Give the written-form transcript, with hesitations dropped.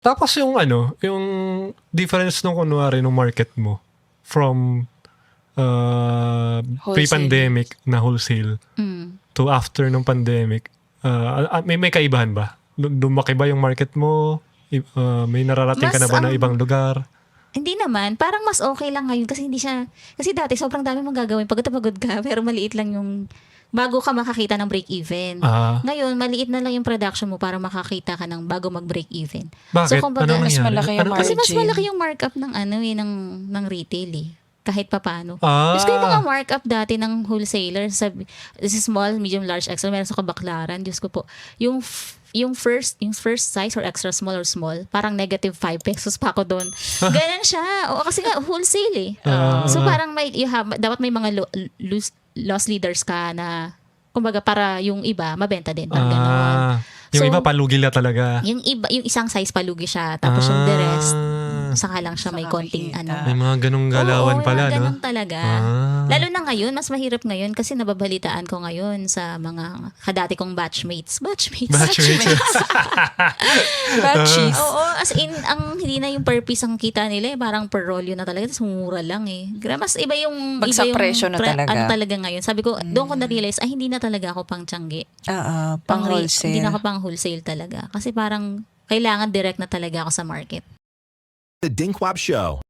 Tapos yung ano, yung difference nung kunwari nung market mo from Wholesaling. pre-pandemic na wholesale to after nung pandemic, may kaibahan ba? Lumaki ba yung market mo? May nararating ka Mas na ba na ibang lugar? Hindi naman. Parang mas okay lang ngayon kasi hindi siya, kasi dati sobrang dami mong gagawin. Pagod na pagod ka, pero maliit lang yung, bago ka makakita ng break-even. Ngayon, maliit na lang yung production mo para makakita ka ng bago mag-break-even. Bakit? So, kumbaga, Anong mas nangyari? malaki yung kasi mas margin. malaki yung markup ng ng retail eh. Kahit papaano. Ah. Diyos ko yung mga markup dati ng wholesaler, this is small, medium, large, extra, meron sa kabaklaran. Diyos ko po. Yung first size or extra small or small, parang negative 5 pesos pa ako doon. Ganun siya. O, kasi nga, wholesale eh. So parang dapat may mga loss leaders ka na, kumbaga para yung iba, mabenta din. Parang ganon. Yung So, iba palugil na talaga. Yung isang size palugi siya. Tapos yung the rest, saka lang siya may Saka konting makikita. May mga ganong galawan Oo, pala, mga no? ganun talaga. Lalo na ngayon, mas mahirap ngayon kasi nababalitaan ko ngayon sa mga kadati kong batchmates. Batches. Oo, as in, hindi na yung per piece ang kita nila eh. Parang per rolyo na talaga. Tapos mura lang eh. Mas iba yung... Pag sa presyo na talaga. Ano talaga ngayon. Sabi ko, doon ko na-realize, hindi na talaga ako pang tiyanggi. Pang wholesale. Hindi na ako pang wholesale talaga. Kasi parang kailangan direct na talaga ako sa market. The Dinkwab Show.